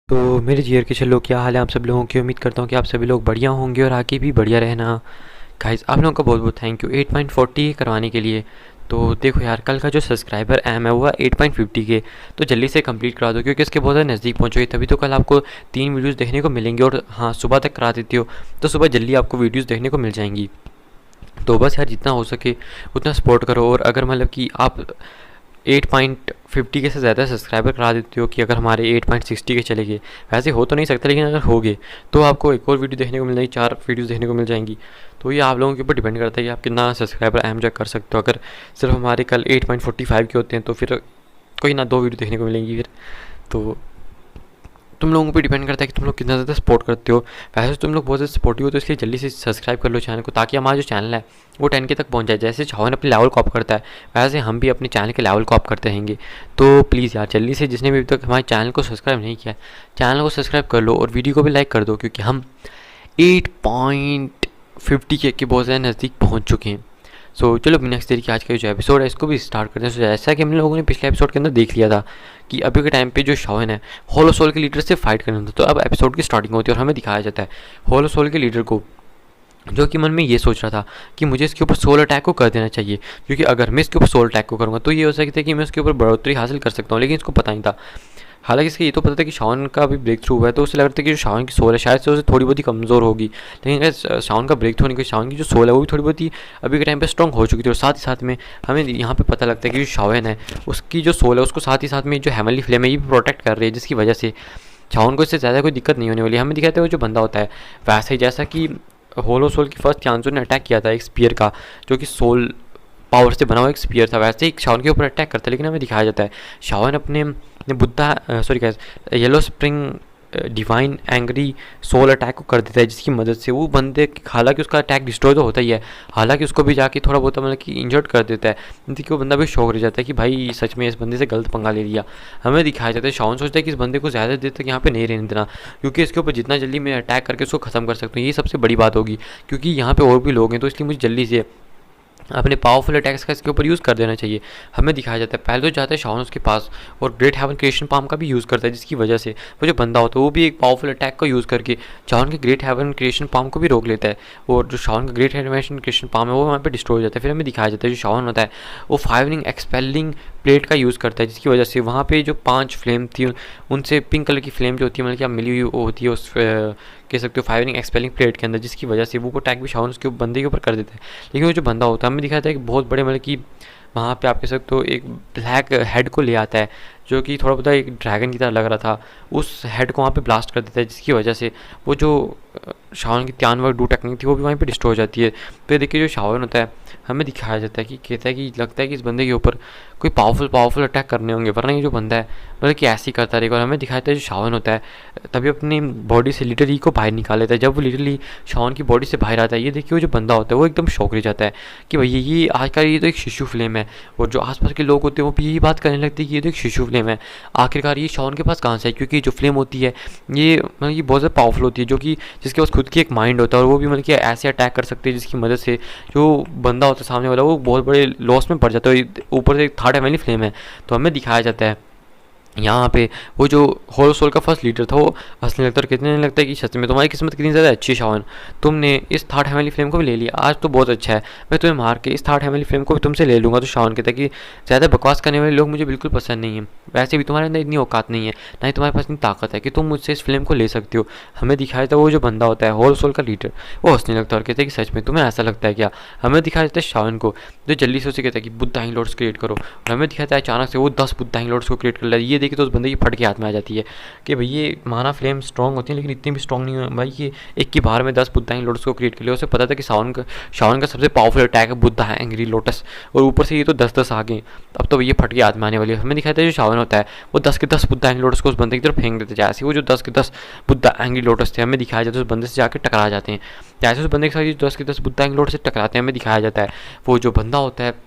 तो मेरे जियर के चलो, क्या हाल है आप सब लोगों की। उम्मीद करता हूँ कि आप सभी लोग बढ़िया होंगे और आगे भी बढ़िया रहना। गाइस, आप लोगों का बहुत बहुत थैंक यू 8.40 करवाने के लिए। तो देखो यार, कल का जो सब्सक्राइबर एम है वो 8.50 के, तो जल्दी से कंप्लीट करा दो क्योंकि इसके बहुत ज़्यादा नज़दीक पहुँचोगे, तभी तो कल आपको 3 वीडियोस देखने को मिलेंगे। और हाँ, सुबह तक करा देती हो तो सुबह जल्दी आपको वीडियोस देखने को मिल जाएंगी। तो बस यार, जितना हो सके उतना सपोर्ट करो। और अगर मतलब कि आप 8.50 के से ज़्यादा सब्सक्राइबर करा देते हो कि अगर हमारे 8.60 के चले गए, वैसे हो तो नहीं सकता, लेकिन अगर हो गए तो आपको एक और वीडियो देखने को मिल जाएगी, 4 वीडियोस देखने को मिल जाएंगी। तो ये आप लोगों के ऊपर डिपेंड करता है कि आप कितना सब्सक्राइबर अहम जग कर सकते हो। अगर सिर्फ हमारे कल 8.45 के होते हैं तो फिर कोई ना 2 वीडियो देखने को मिलेंगी फिर। तो तुम लोगों पे डिपेंड करता है कि तुम लोग कितना ज़्यादा सपोर्ट करते हो। वैसे तो तुम लोग बहुत ज़्यादा सपोर्टिव हो, तो इसलिए जल्दी से सब्सक्राइब कर लो चैनल को, ताकि हमारा जो चैनल है वो 10 के तक पहुंच जाए। जैसे चावन अपने लेवल को अप करता है, वैसे हम भी अपने चैनल के लेवल को अप करते रहेंगे। तो प्लीज़ यार, जल्दी से जिसने भी अभी तक हमारे चैनल को सब्सक्राइब नहीं किया है, चैनल को सब्सक्राइब कर लो और वीडियो को भी लाइक कर दो, क्योंकि हम 8.50 के बहुत ज़्यादा नज़दीक पहुँच चुके हैं। सो चलो, नेक्स्ट देरी की आज का जो एपिसोड है इसको भी स्टार्ट करते हैं। सो जैसा कि हम लोगों ने पिछले एपिसोड के अंदर देख लिया था कि अभी के टाइम पे जो शावन है होलो सोल के लीडर से फाइट करना था, तो अब एपिसोड की स्टार्टिंग होती है और हमें दिखाया जाता है होलो सोल के लीडर को, जो कि मन में ये सोच रहा था कि मुझे इसके ऊपर सोल अटैक को कर देना चाहिए, क्योंकि अगर मैं इसके ऊपर सोल अटैक को करूँगा तो ये हो सकता है कि मैं उसके ऊपर बढ़ोतरी हासिल कर सकता हूँ। लेकिन इसको पता नहीं था, हालांकि इसके ये तो पता था कि शावन का भी ब्रेक थ्रू हुआ है, तो उसे लग रहा था कि जो शावन की सोल है शायद से उसे थोड़ी बहुत ही कमज़ोर होगी। लेकिन अगर शावन का ब्रेक थ्रू होने की, शावन की जो सोल है वो भी थोड़ी बहुत ही अभी के टाइम पे स्ट्रॉन्ग हो चुकी थी। और साथ ही साथ में हमें यहाँ पे पता लगता है कि जो शावन है उसकी जो सोल है उसको साथ ही साथ में जो हेवनली फ्लेम है ये भी प्रोटेक्ट कर रही है, जिसकी वजह से शावन को इससे ज़्यादा कोई दिक्कत नहीं होने वाली। हमें दिखाते हुए जो बंदा होता है, वैसे ही जैसा कि होलो सोल की फर्स्ट चांसो ने अटैक किया था एक स्पीयर का, जो कि सोल पावर से बना हुआ एक स्पीयर था, वैसे ही शावन के ऊपर अटैक करता है। लेकिन हमें दिखाया जाता है शावन अपने बुद्धा सॉरी क्या yellow spring divine angry soul attack को कर देता है, जिसकी मदद से वो बंदे, हालांकि उसका अटैक डिस्ट्रॉय तो होता ही है, हालांकि उसको भी जाके थोड़ा बहुत मतलब कि इंजर्ड कर देता है, जिसकी वो बंदा भी शौक रह जाता है कि भाई सच में इस बंदे से गलत पंगा ले लिया। हमें दिखाया जाता है शावन सोचता है कि इस बंदे को ज़्यादा देर तक यहाँ पे नहीं रहने देना, क्योंकि इसके ऊपर जितना जल्दी मैं अटैक करके उसको ख़त्म कर सकता हूँ ये सबसे बड़ी बात होगी, क्योंकि यहाँ पे और भी लोग हैं, तो इसलिए मुझे जल्दी से अपने पावरफुल अटैक्स का इसके ऊपर यूज़ कर देना चाहिए। हमें दिखाया जाता है पहले तो जाता है शावन उसके पास और ग्रेट हेवन क्रिएशन पाम का भी यूज़ करता है, जिसकी वजह से वो जो बंदा होता है वो भी एक पावरफुल अटैक का यूज़ करके शावन के ग्रेट हेवन क्रिएशन पाम को भी रोक लेता है, और जो शावन का ग्रेट हेवन क्रिएशन पाम है वो वहाँ पे डिस्ट्रॉय हो जाता है। फिर हमें दिखाया जाता है जो शावन होता है वो फायरिंग एक्सपेलिंग प्लेट का यूज़ करता है, जिसकी वजह से वहाँ पे जो 5 फ्लेम थी उनसे पिंक कलर की फ्लेम जो होती है मतलब क्या मिली हुई होती है उस कह सकते हो फायरिंग एक्सपेलिंग प्लेट के अंदर, जिसकी वजह से वो अटैक भी शावन उसके बंदे के ऊपर कर देता है। लेकिन वो जो बंदा होता है हमें दिखाता है कि बहुत बड़े मतलब कि वहाँ पे आप कह सकते हो एक ब्लैक हेड को ले आता है, जो कि थोड़ा बहुत एक ड्रैगन की तरह लग रहा था, उस हेड को वहाँ पे ब्लास्ट कर देता है, जिसकी वजह से वो जो शावन की त्यान वर्क डू टेक्निक थी वो भी वहीं पे डिस्ट्रॉय हो जाती है। फिर देखिए जो शावन होता है हमें दिखाया जाता है कि कहता है कि लगता है कि इस बंदे के ऊपर कोई पावरफुल अटैक करने होंगे, वरना ये जो बंदा है मतलब कि ऐसे ही करता रहेगा। और हमें दिखाया जाता है जो शावन होता है तभी अपनी बॉडी से लिटरली को बाहर निकाल लेता है। जब वो लिटरली शावन की बॉडी से बाहर आता है, ये देखिए वो जो बंदा होता है वो एकदम शौक रह जाता है कि भैया ये आज का ये तो एक शिशु फ्लेम है, और जो आसपास के लोग होते हैं वो भी यही बात करने लगते हैं कि ये तो एक शिशु फ्लेम है, आखिरकार ये शावन के पास कहाँ से है, क्योंकि जो फ्लेम होती है ये मतलब ये बहुत ज़्यादा पावरफुल होती है, जो कि जिसके पास खुद की एक माइंड होता है, और वो भी मतलब कि ऐसे अटैक कर सकते हैं जिसकी मदद से जो बंदा होता है सामने वाला वो बहुत बड़े लॉस में पड़ जाता है। ऊपर से एक थर्ड हेवनली फ्लेम है, तो हमें दिखाया जाता है यहाँ पे वो जो होलो सोल का फर्स्ट लीडर था वो हंसने लगता है और कितने लगता है कि सच में तुम्हारी किस्मत कितनी ज़्यादा अच्छी है शावन, तुमने इस थर्ड हेवनली फ्लेम को भी ले लिया, आज तो बहुत अच्छा है, मैं तुम्हें मार के इस थर्ड हेवनली फ्लेम को भी तुमसे ले लूँगा। तो शावन कहता है कि ज़्यादा बकवास करने वाले लोग मुझे बिल्कुल पसंद नहीं है, वैसे भी तुम्हारे अंदर इतनी औकात नहीं है, ना ही तुम्हारे पास इतनी ताकत है कि तुम मुझसे इस फ्लेम को ले सकते हो। हमें दिखाया था वो जो बंदा होता है होलो सोल का लीडर वो हंसने लगता है और कहता है कि सच में तुम्हें ऐसा लगता है क्या। हमें दिखाया जाता है शावन को जो जल्दी से उसे कहता है कि बुद्धाइन लॉर्ड्स क्रिएट करो, और हमें दिखाता है अचानक से वो 10 बुद्धाइन लॉर्ड्स को क्रिएट कर लिया। ये देखिए तो उस बंदे की फट के हाथ में आ जाती है कि भाई ये माना फ्लेम स्ट्रॉन्ग होती है लेकिन इतनी भी स्ट्रॉन्ग नहीं है भाई, ये एक की बार में 10 बुद्धाइन लोटस को क्रिएट कर लिया। उसे पता था कि शावन का सबसे पावरफुल अटैक है बुद्धा है एंग्री लोटस, और ऊपर से ये तो 10-10 आ गए, अब तो ये फट के हाथ में आने वाली है। हमें दिखाता है जो शावन होता है वो 10 के 10 बुद्धा एंग्री लोटस को उस बंदे की तरफ फेंक देते हैं, जैसे वो जो 10 के 10 बुद्धा एंग्री लोटस थे हमें दिखाया जाता है उस बंदे से जाकर टकरा जाते हैं, जैसे उस बंदे के साथ 10 के 10 बुद्धा एंग्री लोटस से टकराते हैं हमें दिखाया जाता है वो जो बंदा होता है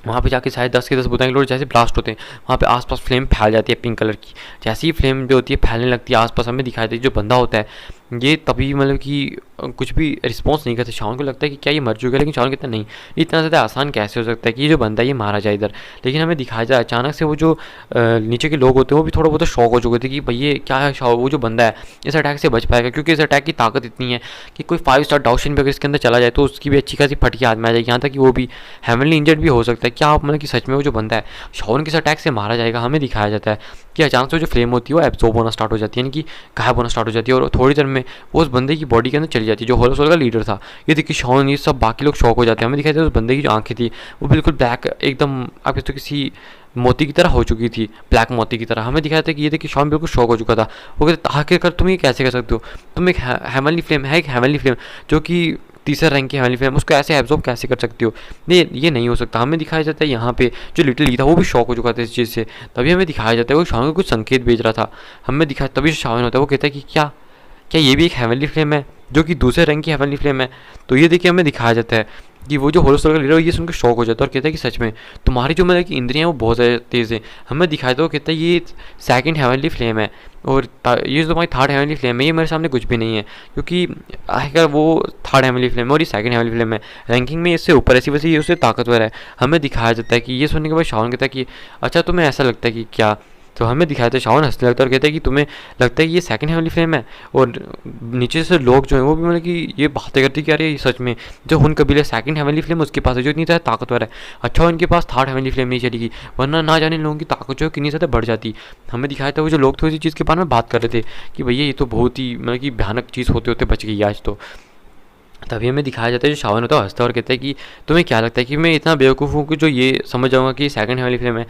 वहाँ पे जाके शायद 10 के 10 बुद्धाइन लोड जैसे ब्लास्ट होते हैं वहाँ पे आसपास फ्लेम फैल जाती है पिंक कलर की, जैसे ही फ्लेम जो होती है फैलने लगती है आसपास हमें दिखाई देती है जो बंदा होता है ये तभी मतलब कि कुछ भी रिस्पॉन्स नहीं करते। शावन को लगता है कि क्या ये मर चुका है, लेकिन शावन कहता है नहीं, ये इतना ज़्यादा आसान कैसे हो सकता है कि ये जो बंदा है ये मारा जाए इधर। लेकिन हमें दिखाया जाए अचानक से वो जो नीचे के लोग होते हैं वो भी थोड़ा बहुत शॉक हो चुके थे कि भाई ये क्या है, वो जो बंदा है इस अटैक से बच पाएगा, क्योंकि इस अटैक की ताकत इतनी है कि कोई 5 स्टार डाउशन भी अगर इसके अंदर चला जाए तो उसकी भी अच्छी खासी फटकी हाथ में आ जाएगी, यहाँ तक कि वो भी हेवनली इंजर्ड भी हो सकता है। क्या आप मतलब कि सच में वो जो बंदा है शावन किस अटैक से मारा जाएगा। हमें दिखाया जाता है कि अचानक से जो फ्लेम होती है वो एब्जॉर्ब होना स्टार्ट हो जाती है, यानी कि गायब होना स्टार्ट हो जाती है, और थोड़ी देर में वो उस बंदे की बॉडी के अंदर चली जाती है जो होलो सोल का लीडर था। ये देखिए शावन, ये सब बाकी लोग शॉक हो जाते हैं। हमें दिखाई देता है उस बंदे की जो आंखें थी वो बिल्कुल ब्लैक एकदम, आप कहते हो किसी मोती की तरह हो चुकी थी, ब्लैक मोती की तरह। हमें दिखाया था कि ये देखिए शावन बिल्कुल शॉक हो चुका था। वो कहते आखिरकार तुम ये कैसे कर सकते हो, तुम एक हेवनली फ्लेम है, एक हेवनली फ्लेम जो कि तीसरे रैंक की हेवनली फ्लेम, उसको ऐसे एब्जॉर्ब कैसे कर सकती हो, ये नहीं हो सकता। हमें दिखाया जाता है यहाँ पे जो लिटिल ली था वो भी शॉक हो चुका था इस चीज़ से। तभी हमें दिखाया जाता है वो शावन को कुछ संकेत भेज रहा था। हमें दिखाया तभी शावन होता है, वो कहता है कि क्या क्या ये भी एक हेवनली फ्लेम है जो कि दूसरे रैंक की हेवनली फ्लेम है। तो ये देखिए हमें दिखाया जाता है कि वो जो होलो सोल का लीडर है ये सुनकर शॉक हो जाता है और कहता है कि सच में तुम्हारी जो मतलब कि इंद्रियाँ वो बहुत ज़्यादा तेज़ है। हमें दिखाया था वो कहता है ये सेकंड हेवनली फ्लेम है और ये जो तुम्हारी थर्ड हेवनली फ्लेम है ये मेरे सामने कुछ भी नहीं है, क्योंकि आखिर वो थर्ड हेवनली फ्लेम है और ये सेकंड हेवनली फ्लेम है, रैंकिंग में इससे ऊपर, ऐसी वैसे ये उससे ताकतवर है। हमें दिखाया जाता है कि ये सुनने के बाद शावन कहता है कि अच्छा तुम्हें ऐसा लगता है कि क्या। तो हमें दिखाया था शावन हंसने लगता है और कहता है कि तुम्हें लगता है कि ये सेकंड हेवनली फ्लेम है। और नीचे से लोग जो हैं वो भी मतलब कि ये बातें करती कि अरे सच में जो हुन कबीले सेकंड हेवनली फ्लेम उसके पास है जो इतनी ज़्यादा ताकतवर है, अच्छा उनके पास थर्ड हेवनली फ्लेम नहीं चलेगी, वरना ना जाने लोगों की ताकत जो है कितनी ज़्यादा बढ़ जाती। हमें दिखाया था वो जो लोग थे उसी चीज़ के बारे में बात कर रहे थे कि भैया ये तो बहुत ही मतलब कि भयानक चीज़ होते होते बच गई है आज तो। तभी हमें दिखाया जाता है जो शावन होता है हंसता और कहता है कि तुम्हें क्या लगता है कि मैं इतना बेवकूफ़ हूँ कि जो ये समझ जाऊँगा कि सेकंड हेवनली फ्लेम है।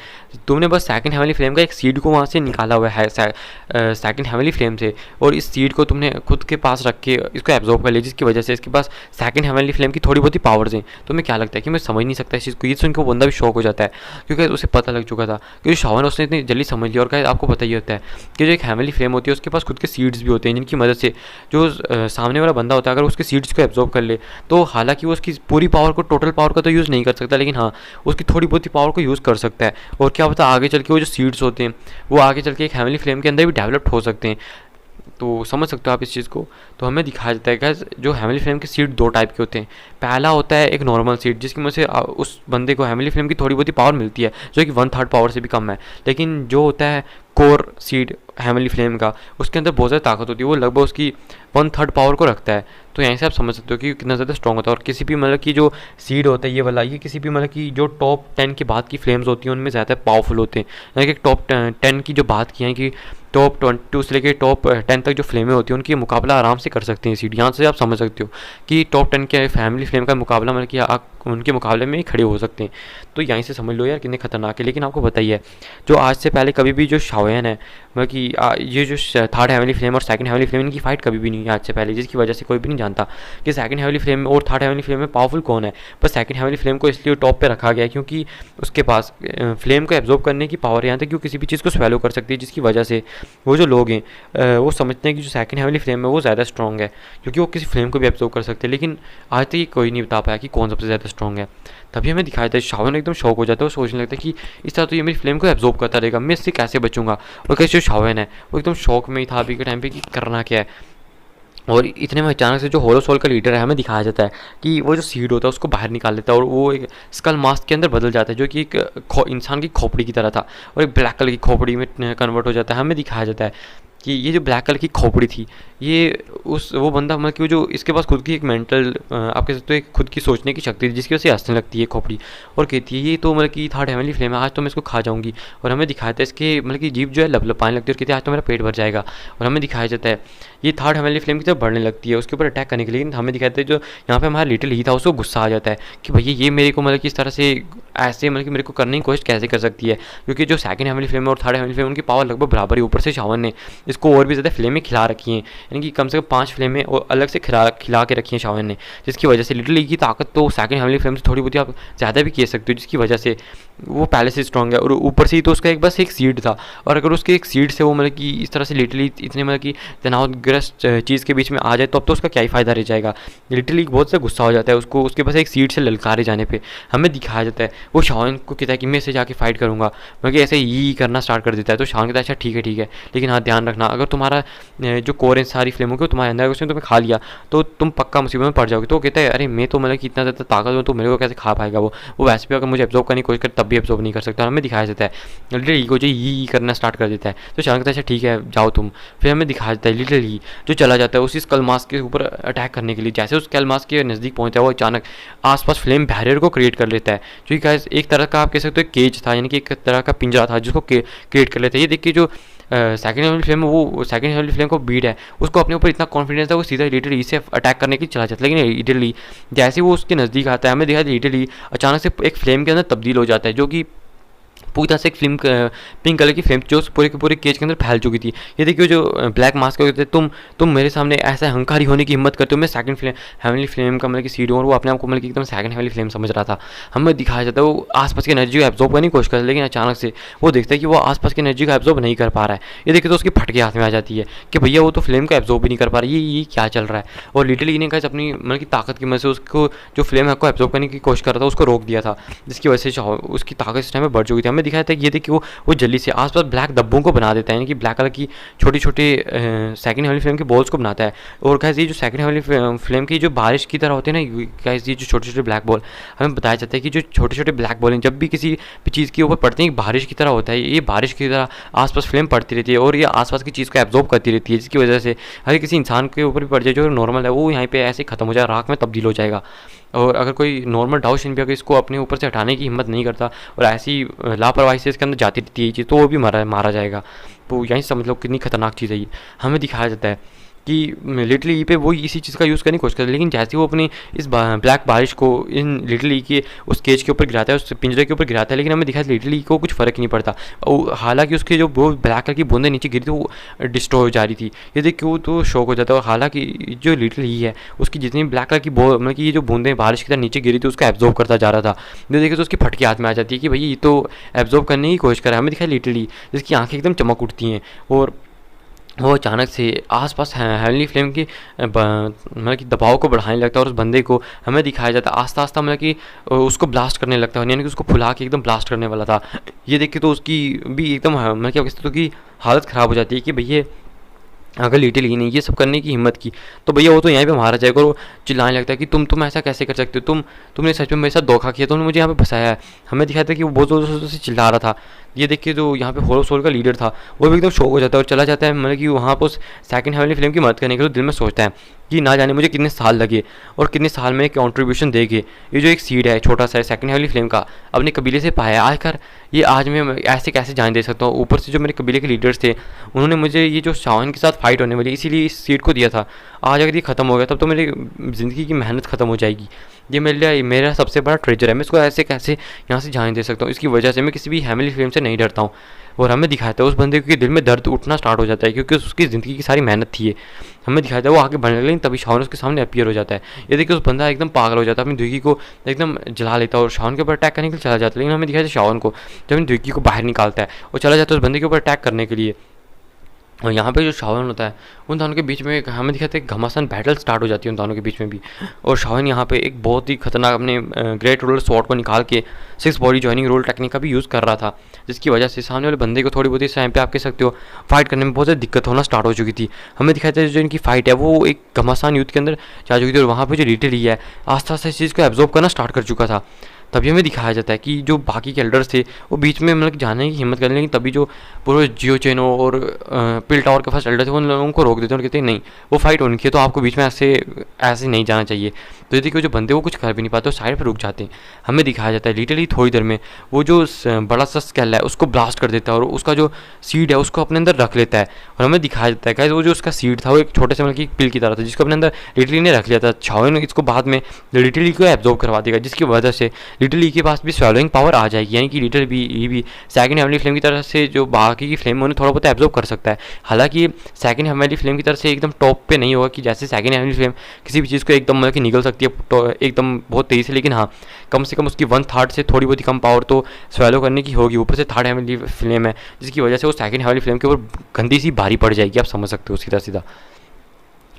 तुमने बस सेकंड हेवनली फ्लेम का एक सीड को वहाँ से निकाला हुआ है सेकंड हेवनली फ्लेम से, और इस सीड को तुमने खुद के पास रख के इसको एब्जॉर्ब कर लिया, जिसकी वजह से इसके पास सेकंड हेवनली फ्लेम की थोड़ी बहुत ही पावर्स हैं। तुम्हें क्या लगता है कि मैं समझ नहीं सकता इस चीज़ को। ये सुन के बंदा भी शौक हो जाता है क्योंकि उसे पता लग चुका था, क्योंकि शावन उसने इतनी जल्दी समझ लिया। और क्या आपको पता ही होता है कि जो एक हेवनली फ्लेम होती है उसके पास खुद के सीड्स भी होते हैं, जिनकी मदद से जो सामने वाला बंदा होता है अगर उसके सीड्स को एब्जॉर्ब कर ले तो हालांकि वो उसकी पूरी पावर को, टोटल पावर का तो यूज़ नहीं कर सकता, लेकिन हाँ उसकी थोड़ी बहुत ही पावर को यूज़ कर सकता है। और क्या पता आगे चल के वो जो सीड्स होते हैं वो आगे चल के एक हेवनली फ्लेम के अंदर भी डेवलप्ड हो सकते हैं। तो समझ सकते हो आप इस चीज़ को। तो हमें दिखाया जाता है कि जो हेवनली फ्लेम के सीड दो टाइप के होते हैं। पहला होता है एक नॉर्मल सीड जिसकी वजह से उस बंदे को हेवनली फ्लेम की थोड़ी बहुत ही पावर मिलती है जो कि 1/3 पावर से भी कम है। लेकिन जो होता है कोर सीड हेवनली फ्लेम का उसके अंदर बहुत ज़्यादा ताकत होती है, वो लगभग उसकी 1/3 पावर को रखता है। तो यहीं से आप समझ सकते हो कि कितना ज़्यादा स्ट्रॉन्ग होता है। और किसी भी मतलब की जो सीड होता है ये वाला, ये किसी भी मतलब की जो टॉप 10 के बाद की फ्लेम्स होती हैं उनमें ज़्यादा पावरफुल होते हैं। यानी कि टॉप 10 की जो बात की है कि टॉप 22 से लेकर टॉप 10 तक जो फ्लेमें होती हैं उनकी मुकाबला आराम से कर सकते हैं सीड। यहाँ से आप समझ सकते हो कि टॉप 10 के फैमिली फ्लेम का मुकाबला मतलब कि आप उनके मुकाबले में ही खड़े हो सकते हैं। तो यहीं से समझ लो यार कितने खतरनाक है। लेकिन आपको बताइए जो आज से पहले कभी भी जो शाओयन है मतलब कि ये जो थर्ड हेवनली फ्लेम और सेकंड हेवनली फ्लेम इनकी फाइट कभी भी नहीं हुई आज से पहले, जिसकी वजह से कोई भी नहीं जानता कि सेकंड हेवनली फ्लेम और थर्ड हेवनली फ्लेम में पावरफुल कौन है। बस सेकंड हेवनली फ्लेम को इसलिए टॉप पे रखा गया क्योंकि उसके पास फ्लेम को एब्जॉर्ब करने की पावर यहाँ तक कि वो किसी भी चीज़ को स्वेलो कर सकती है, जिसकी वजह से वो जो लोग हैं वो समझते हैं कि जो सेकंड हेवनली फ्लेम है वो ज़्यादा स्ट्रॉन्ग है क्योंकि वो किसी फ्लेम को भी एब्जॉर्ब कर सकते हैं। लेकिन आज तक ये कोई नहीं बता पाया कि कौन सबसे ज़्यादा स्ट्रॉन्ग है। तभी हमें दिखाया था शावन एकदम शौक हो जाता है, वो सोचने लगता है कि इस तरह तो ये मेरी फ्लेम को एब्जॉर्ब करता रहेगा, मैं इससे कैसे बचूंगा। और कैसे जो शावन है वो एकदम शौक में ही था अभी के टाइम पे कि करना क्या है। और इतने में अचानक से जो होलो सोल का लीडर है हमें दिखाया जाता है कि वो जो सीड होता है उसको बाहर निकाल लेता है और वो एक स्कल मास्क के अंदर बदल जाता है जो कि एक इंसान की खोपड़ी की तरह था और एक ब्लैक कलर की खोपड़ी में कन्वर्ट हो जाता है। हमें दिखाया जाता है कि ये जो ब्लैक कलर की खोपड़ी थी ये वो बंदा मतलब कि वो जो इसके पास खुद की एक मेंटल आप कह सकते हो एक खुद की सोचने की शक्ति थी जिसकी वजह से हंसने लगती है खोपड़ी और कहती है ये तो मतलब कि थर्ड हेवनली फ्लेम है, आज तो मैं इसको खा जाऊंगी। और हमें दिखाया था इसके मतलब कि जीभ जो है लपलपाने लगती है और कहती है आज तो मेरा पेट भर जाएगा। और हमें दिखाया जाता है ये थर्ड हेवनली फ्लेम की तरफ बढ़ने लगती है उसके ऊपर अटैक करने के लिए। लेकिन हमें दिखाते हैं जो यहाँ पे हमारा लिटिल ही था उसको गुस्सा आ जाता है कि भैया ये मेरे को मतलब कि इस तरह से ऐसे मतलब कि मेरे को करने की कोशिश कैसे कर सकती है, क्योंकि जो सेकंड हेवनली फ्लेम और थर्ड हेवनली फ्लेम उनकी पावर लगभग बराबर है। ऊपर से शावन ने इसको और भी ज़्यादा फ्लेमें खिला रखी हैं, यानी कि कम से कम 5 फ्लेमें और अलग से खिला के रखी हैं शावन ने, जिसकी वजह से लिटिल की ताकत तो सेकंड हेवनली फ्लेम से थोड़ी बहुत आप ज़्यादा भी कह सकते हो, जिसकी वजह से वो पहले से स्ट्रॉन्ग है। और ऊपर से ही तो उसका बस एक सीड था और अगर उसके एक सीड से वो मतलब कि इस तरह से लिटरली इतने मतलब कि तनावग्रस्त चीज़ के बीच में आ जाए तो अब तो उसका क्या ही फ़ायदा रह जाएगा। लिटरली बहुत सा गुस्सा हो जाता है उसको उसके पास एक सीड से ललकारे जाने पे। हमें दिखाया जाता है वो शावन को कहता है कि मैं इसे जाके फाइट करूँगा, मतलब कि ऐसे ही करना स्टार्ट कर देता है। तो शावन कहता है अच्छा ठीक है, लेकिन हाँ ध्यान रखना रखना। अगर तुम्हारा जो कोर सारी फ्लेमों की तुम्हारे अंदर उसने तुम्हें खा लिया तो तुम पक्का मुसीबत में पड़ जाओगे। तो वो कहता है अरे मैं तो मतलब कि इतना ज़्यादा ताकत हूँ तो मेरे को कैसे खा पाएगा वो वैसे भी अगर मुझे एब्जॉर्ब करने की कोशिश करे तब भी एब्जॉर्ब नहीं कर सकता। हमें दिखाया जाता है लिटिल ई को जो ई करना स्टार्ट कर देता है। तो अचानक कहता है अच्छा ठीक है जाओ तुम। फिर हमें दिखाया जाता है लिटिल ई जो चला जाता है उसी स्कल मास्क के ऊपर अटैक करने के लिए। जैसे उस स्कल मास्क के नज़दीक पहुंचता है वो अचानक आसपास फ्लेम बैरियर को क्रिएट कर लेता है, जो कि गाइस एक तरह का आप कह सकते हो केज था, यानी कि एक तरह का पिंजरा था जिसको क्रिएट कर लेता है। ये देखिए जो सेकंड हेवनली फ्लेम वो सेकंड हेवनली फ्लेम को बीट है, उसको अपने ऊपर इतना कॉन्फिडेंस था वो सीधा लिटिल ई से अटैक करने की चला जाता है। लेकिन लिटिल ई जैसे वो उसके नज़दीक आता है हमें दिखा लिटिल ई अचानक से एक फ्लेम के अंदर तब्दील हो जाता है, जो कि पूरी तरह से एक फिल्म पिंक कलर की फ्लेम जो पूरे के पूरे केज के अंदर फैल चुकी थी। ये देखिए जो ब्लैक मास्क होते तुम मेरे सामने ऐसा अहंकारी होने की हिम्मत करते हो। मैं सेकंड फ्लेम हेवनली फ्लेम का मतलब कि सीड हूँ और वो अपने आप को मतलब कि एकदम सेकंड हेवनली फ्लेम समझ रहा था। हमें दिखाया जाता है वो आसपास की एनर्जी को एब्जॉर्ब करने की कोशिश करता है, लेकिन अचानक से वो देखता है कि वो आसपास की एनर्जी को एब्जॉर्ब नहीं कर पा रहा है। ये देखिए तो उसकी फटके हाथ में आ जाती है कि भैया वो तो फ्लेम को एब्जॉर्ब भी नहीं कर पा रहा है, ये क्या चल रहा है। और लिटिल ई ने कहा अपनी मतलब की ताकत की मदद से उसको जो फ्लेम है को एब्जॉर्ब करने की कोशिश कर रहा था उसको रोक दिया था, जिसकी वजह से उसकी ताकत इस टाइम में बढ़ चुकी थी। हमें दिखाया था कि ये देखिए वो जल्दी से आसपास ब्लैक धब्बों को बना देता है, यानी कि ब्लैक कलर की छोटी छोटी सेकंड हेवनली फ्लेम के बॉल्स को बनाता है। और गाइस ये जो सेकंड हेवनली फ्लेम की जो बारिश की तरह होती है ना गाइस, ये जो छोटे छोटे ब्लैक बॉल हमें बताया जाता है कि जो छोटे छोटे ब्लैक बॉल जब भी किसी भी चीज़ के ऊपर पड़ते हैं बारिश की तरह होता है, ये बारिश की तरह आसपास फ्लेम पड़ती रहती है और ये आसपास की चीज़ को एब्जॉर्ब करती रहती है, जिसकी वजह से हर किसी इंसान के ऊपर भी पड़ जाए जो नॉर्मल है वो यहाँ पे ऐसे खत्म हो जाए, राख में तब्दील हो जाएगा। और अगर कोई नॉर्मल डाउशन भी अगर इसको अपने ऊपर से हटाने की हिम्मत नहीं करता और ऐसी लापरवाही से इसके अंदर जाती रहती है ये चीज़, तो वो भी मारा जाएगा। तो यहीं समझ लो कितनी खतरनाक चीज़ है ये। हमें दिखाया जाता है कि लिटिल ई पे वो इसी चीज़ का यूज़ करने की कोशिश करता है, लेकिन जैसे वो अपनी इस ब्लैक बारिश को इन लिटिल ई के उस केज के ऊपर गिराता है, उस पिंजरे के ऊपर गिराता है, लेकिन हमें दिखाया लिटिल ई को कुछ फ़र्क ही नहीं पड़ता। हालांकि उसके जो वो ब्लैक कलर की बूंदें नीचे गिरी थी वो डिस्ट्रॉय हो जा रही थी। ये देख के वो तो शौक हो जाता है। और हालांकि जो लिटिल ई है उसकी जितनी ब्लैक कलर की मतलब कि ये जो बूंदें बारिश की तरह नीचे गिरी थी उसको एब्जॉर्ब करता जा रहा था। ये देखिए तो उसकी फटकी हाथ में आ जाती है कि भैया ये तो एब्जॉर्ब करने की कोशिश कर रहा है। हमें दिखाया लिटिल ई जिसकी आँखें एकदम चमक उठती हैं और वो अचानक से आसपास हेवनली फ्लेम की मतलब कि दबाव को बढ़ाने लगता है और उस बंदे को हमें दिखाया जाता है आस्ता आस्ता मतलब कि उसको ब्लास्ट करने लगता है, यानी कि उसको फुला के एकदम ब्लास्ट करने वाला था। ये देख के तो उसकी भी एकदम मतलब क्या कहते तो की हालत ख़राब हो जाती है कि भैया अगर लिटिल ई ने ये सब करने की हिम्मत की तो भैया वो तो यहीं पे मारा जाएगा। और वो चिल्लाने लगता है कि तुम ऐसा कैसे कर सकते हो, तुमने सच में मेरे साथ धोखा किया, तुमने मुझे यहाँ पे फंसाया है। हमें दिखाया था कि वो बहुत ज़ोर से चिल्ला रहा था। ये देख के जो यहाँ पे होलो सोल का लीडर था वो भी एकदम शौक हो जाता है और चला जाता है मतलब कि वहाँ पर उस सेकंड हेवनली फ्लेम की मदद करने के लिए। दिल में सोचता है कि ना जाने मुझे कितने साल लगे और कितने साल में कंट्रीब्यूशन देंगे ये जो एक सीड है छोटा सा सेकंड हेवनली फ्लेम का अपने कबीले से पाया आकर ये आज मैं ऐसे कैसे जान दे सकता हूँ। ऊपर से जो मेरे कबीले के लीडर्स थे उन्होंने मुझे ये जो शावन के साथ फाइट होने वाली इसीलिए इस सीट को दिया था। आज अगर ये ख़त्म हो गया तब तो मेरी ज़िंदगी की मेहनत ख़त्म हो जाएगी। ये मेरे लिए मेरा सबसे बड़ा ट्रेजर है, मैं इसको ऐसे कैसे यहाँ से जाने दे सकता हूँ। इसकी वजह से मैं किसी भी हेवनली फ्लेम से नहीं डरता हूँ। और हमें दिखाता है उस बंदे के दिल में दर्द उठना स्टार्ट हो जाता है क्योंकि उसकी ज़िंदगी की सारी मेहनत थी। हमें दिखाता है वो आगे बढ़ने लगे, लेकिन तभी शावन उसके सामने अपीयर हो जाता है। ये देखिए उस बंदा एकदम पागल हो जाता है, अपनी द्विगी को एकदम जला लेता है और शावन के ऊपर अटैक करने के लिए चला जाता है। लेकिन हमें दिखाया शावन को जब अपनी द्विगी को बाहर निकालता है और चला जाता है उस बंदे के ऊपर अटैक करने के लिए। और यहाँ पे जो शावन होता है उन दोनों के बीच में हमें दिखाते हैं घमासान बैटल स्टार्ट हो जाती है उन दोनों के बीच में भी। और शावन यहाँ पे एक बहुत ही खतरनाक अपने ग्रेट रोलर स्वॉर्ड को निकाल के 6 बॉडी जॉइनिंग रोल टेक्निक का भी यूज़ कर रहा था, जिसकी वजह से सामने वाले बंदे को थोड़ी बहुत इस टाइम पे आप कह सकते हो फाइट करने में बहुत ज़्यादा दिक्कत होना स्टार्ट हो चुकी थी। हमें दिखाता है जो इनकी फाइट है वो एक घमासान युद्ध के अंदर जा चुकी थी और वहाँ पर जो लिटिल ई है आस्ता आस्ता इस चीज़ को एब्जॉर्ब करना स्टार्ट कर चुका था। तभी हमें दिखाया जाता है कि जो बाकी के एल्डर्स थे वो बीच में मतलब जाने की हिम्मत कर, लेकिन तभी जो पूरे जियो चेनो और पिल टावर के फर्स्ट एल्डर थे उन लोगों को रोक देते हैं और कहते हैं नहीं वो फाइट होनी है तो आपको बीच में ऐसे नहीं जाना चाहिए। तो ये देखिए जो बंदे वो कुछ कर भी नहीं पाते, वो साइड पर रुक जाते हैं। हमें दिखाया जाता है लिटरली थोड़ी देर में वो जो बड़ा सा स्केल है उसको ब्लास्ट कर देता है और उसका जो सीड है उसको अपने अंदर रख लेता है। और हमें दिखाया जाता है कि वो जो उसका सीड था वो एक छोटे से मतलब कि पिल की तरह था जिसको अपने अंदर लिटरली ने रख लिया था। शाओन इसको बाद में लिटरली को एब्जॉर्ब करवा देगा, जिसकी वजह से लिटिल ई के पास भी स्वैलोइंग पावर आ जाएगी, यानी कि लिटिल ई भी सेकंड हेवनली फ्लेम की तरह से जो बाकी की फ्लेम उन्हें थोड़ा बहुत एब्जॉर्ब कर सकता है। हालांकि सेकंड हेवनली फ्लेम की तरह से एकदम टॉप पे नहीं होगा कि जैसे सेकंड हेवनली फ्लेम किसी भी चीज़ को एकदम मतलब कि निगल सकती है तो एकदम बहुत तेज़ी से, लेकिन हाँ कम से कम उसकी 1/3 से थोड़ी बहुत ही कम पावर तो स्वैलो करने की होगी। ऊपर से थर्ड हेवनली फ्लेम है जिसकी वजह से वो सेकंड हेवनली फ्लेम के ऊपर गंदी सी भारी पड़ जाएगी, आप समझ सकते हो सीधा सीधा।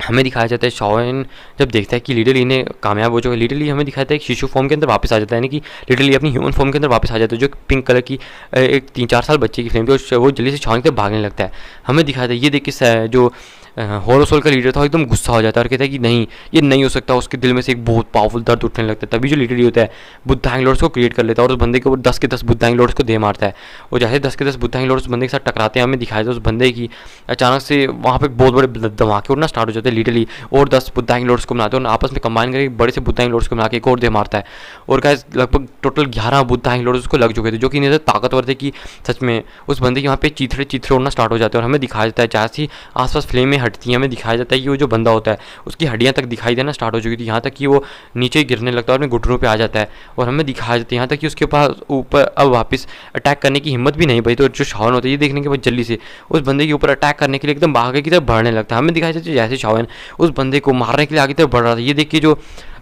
हमें दिखाया जाता है शाओन जब देखता है कि लिटरली ने कामयाब हो चुका है, लिटरली हमें दिखाता है कि शिशु फॉर्म के अंदर वापस आ जाता है, यानी कि लिटरली अपनी ह्यूमन फॉर्म के अंदर वापस आ जाता है, जो पिंक कलर की एक 3-4 साल बच्चे की फ्लेम थी, और वो जल्दी से शाओन की तरफ भागने लगता है। हमें दिखाता है ये देख के जो होलो सोल का लीडर था वो एकदम गुस्सा हो जाता है और कहता है कि नहीं, ये नहीं हो सकता। उसके दिल में से एक बहुत पावरफुल दर्द उठने लगता है। तभी जो लीडर होता है बुद्ध हैंग लॉर्ड्स को क्रिएट कर लेता है और उस बंदे के ऊपर 10 के 10 बुद्ध हैंग लॉर्ड्स को दे मारता है। और जैसे 10 के 10 बुद्ध हैंग लॉर्ड्स बंदे के साथ टकराते हैं, हमें दिखाया था उस बंदे की अचानक से वहाँ पे बहुत बड़े धमाके उड़ना स्टार्ट हो जाते हैं लिटरली, और 10 बुद्ध हैंग लॉर्ड्स को बनाते हैं और आपस में कंबाइन करके बड़े से बुद्ध हैंग लॉर्ड्स को बना के एक और दे मारता है। और गाइस लगभग टोटल 11 बुद्ध हैंग लॉर्ड्स उसको लग चुके थे, जो कि इतने ताकतवर थे कि सच में उस बंदे के वहाँ पे चीथड़े उड़ना स्टार्ट हो जाते हैं। और हमें दिखाया जाता है जैसे ही आसपास फ्लेमें हटती हैं, हमें दिखाया जाता है कि वो जो बंदा होता है उसकी हड्डियां तक दिखाई देना स्टार्ट हो चुकी थी, यहाँ तक कि वो नीचे गिरने लगता है और अपने घुटनों पे आ जाता है। और हमें दिखाया जाता है यहाँ तक कि उसके पास ऊपर अब वापस अटैक करने की हिम्मत भी नहीं बची। तो जो शाओन होता है ये देखने के बाद जल्दी से उस बंदे के ऊपर अटैक करने के लिए एकदम आगे की तरफ बढ़ने लगता है। हमें दिखाया जाता है जैसे शाओन उस बंदे को मारने के लिए आगे तरफ बढ़ रहा था, ये देख के जो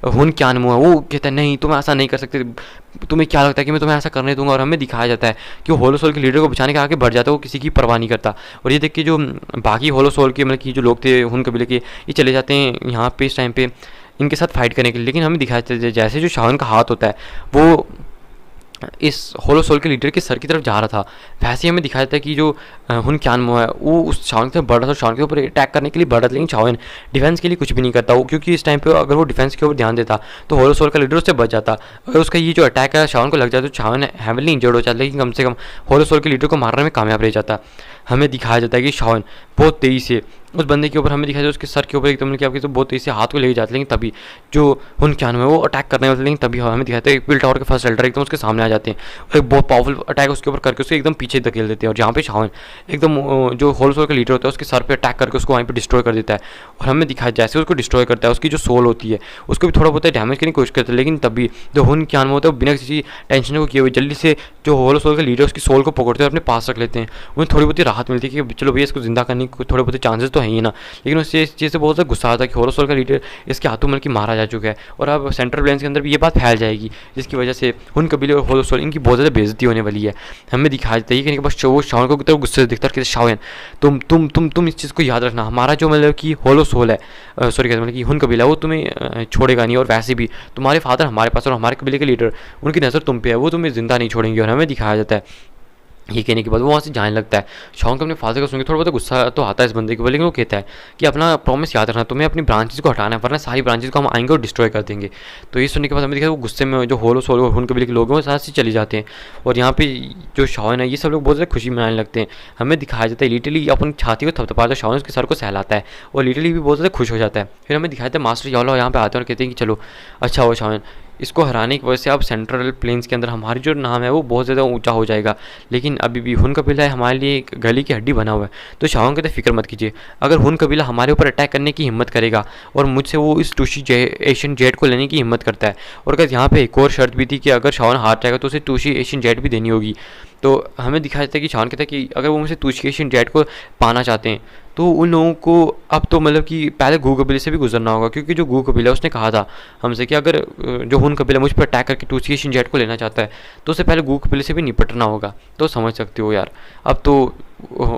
हुन क्यान मुआ वो कहता है नहीं, तुम ऐसा नहीं कर सकते, तुम्हें क्या लगता है कि मैं तुम्हें ऐसा करने दूंगा। और हमें दिखाया जाता है कि वो होलो सोल के लीडर को बचाने के आगे बढ़ जाता है, वो किसी की परवाह नहीं करता। और ये देख के जो बाकी होलो सोल के मतलब कि जो लोग थे हुन कबीले के, ये चले जाते हैं यहाँ पे इस टाइम पे इनके साथ फाइट करने के लिए। लेकिन हमें दिखाया जाता है जैसे जो शाओन का हाथ होता है वो इस होलो सोल के लीडर के सर की तरफ जा रहा था, वैसे ही हमें दिखाया जाता है कि जो हुन क्यान मो है वो उस शाओन की तरफ बढ़ रहा था, शाओन के ऊपर अटैक करने के लिए बढ़ रहा था। लेकिन शाओन डिफेंस के लिए कुछ भी नहीं करता वो, क्योंकि इस टाइम पे अगर वो डिफेंस के ऊपर ध्यान देता तो होलो सोल का लीडर उससे बच जाता। अगर उसका ये जो अटैक है शाओन को लग जाता तो शाओन हेवनली इंजर्ड हो जाता, लेकिन कम से कम होलो सोल के लीडर को मारने में कामयाब रह जाता। हमें दिखाया जाता है कि शाओन बहुत तेज़ी से उस बंदे के ऊपर, हमें दिखाया जाता है उसके सर के ऊपर एकदम कि आपके तो बहुत तेज़ी से हाथ को लेके जाते, लेकिन तभी जो हुन क्यान है वो अटैक करने वाले, लेकिन तभी हमें दिखाते हैं पिल टावर के फर्स्ट एल्डर एकदम उसके सामने आ जाते हैं और एक बहुत पावरफुल अटैक उसके ऊपर करके उसको एकदम पीछे धकेल देते हैं। और जहाँ पे शाओन एकदम जो होल सोल का लीडर होता है उसके सर पे अटैक करके उसको वहीं पे डिस्ट्रॉय कर देता है। और हमें दिखाया जैसे उसको डिस्ट्रॉय करता है उसकी जो सोल होती है उसको भी थोड़ा बहुत डैमेज करने की कोशिश करता है, लेकिन तभी जो हुन क्यान में होता है बिना किसी टेंशन को किए हुए जल्दी से जो होल सोल का लीडर उसकी सोल को पकड़ते हैं अपने पास रख लेते हैं। उन्हें थोड़ी बहुत राहत मिलती है कि चलो भैया इसको जिंदा करने की थोड़े बहुत चांसेस तो है ही ना। लेकिन उससे इस चीज़ से बहुत ज़्यादा गुस्सा आता है कि होलो सोल का लीडर इसके हाथों में कि मारा जा चुका है और अब सेंट्रल प्लेन्स के अंदर भी ये बात फैल जाएगी, जिसकी वजह से हुन कबीले और होलो सोल इनकी बहुत ज़्यादा बेइज्जती होने वाली है। हमें दिखाया जाता है कि बस वो शाओन को तरफ गुस्से से दिखता है कि शाओन तुम इस चीज़ को याद रखना, हमारा जो मतलब कि होलो सोल है सॉरी मतलब कि हुन कबीला वो तुम्हें छोड़ेगा नहीं, और वैसे भी तुम्हारे फादर हमारे पास और हमारे कबीले के लीडर उनकी नज़र तुम पे है, वो तुम्हें जिंदा नहीं छोड़ेंगे। और हमें दिखाया जाता है ये कहने के बाद वो वहाँ से जाने लगता है। शाओन को अपने फादर को सुन के थोड़ा बहुत गुस्सा तो आता है इस बंदे के ऊपर, लेकिन वो कहता है कि अपना प्रॉमिस याद रखना, तुम्हें अपनी ब्रांचेस को हटाना है वरना सारी ब्रांचेस को हम आएंगे और डिस्ट्रॉय कर देंगे। तो ये सुनने के बाद हमें दिखा वो गुस्से में जो होलो सोल और हुन कबीले के लोग हैं वो साथ से चले जाते हैं। और यहाँ पे जो शाओन है ये सब लोग बहुत ज़्यादा खुशी मनाने लगते हैं। हमें दिखाया जाता है लिटरली अपनी छाती को थपथपाता शाओन उसके सर को सहलाता है और लिटरली भी बहुत ज़्यादा खुश हो जाता है। फिर हमें दिखाया जाता है मास्टर याओ यहाँ पे आते हैं और कहते हैं कि चलो अच्छा हो शाओन, इसको हराने की वजह से अब सेंट्रल प्लेन्स के अंदर हमारी जो नाम है वो बहुत ज़्यादा ऊंचा हो जाएगा, लेकिन अभी भी हुन कबीला हमारे लिए एक गली की हड्डी बना हुआ है। तो शाओन कहते फिक्र मत कीजिए, अगर हुन कबीला हमारे ऊपर अटैक करने की हिम्मत करेगा और मुझसे वो इस टूशी एशियन जेट को लेने की हिम्मत करता है। और अगर यहाँ पे एक और शर्त भी थी कि अगर शाओन हार जाएगा तो उसे टूशी एशियन जेट भी देनी होगी। तो हमें दिखाया जाता है कि शाओन कहता है कि अगर वो मुझसे टूशी एशियन जेट को पाना चाहते हैं तो उन लोगों को अब तो मतलब कि पहले गू कबीले से भी गुजरना होगा, क्योंकि जो गू कबीला उसने कहा था हमसे कि अगर जो हुन कबीला मुझ पर अटैक करके टूसी एशियन जेट को लेना चाहता है तो उससे पहले गू कबीले से भी निपटना होगा। तो समझ सकते हो यार, अब तो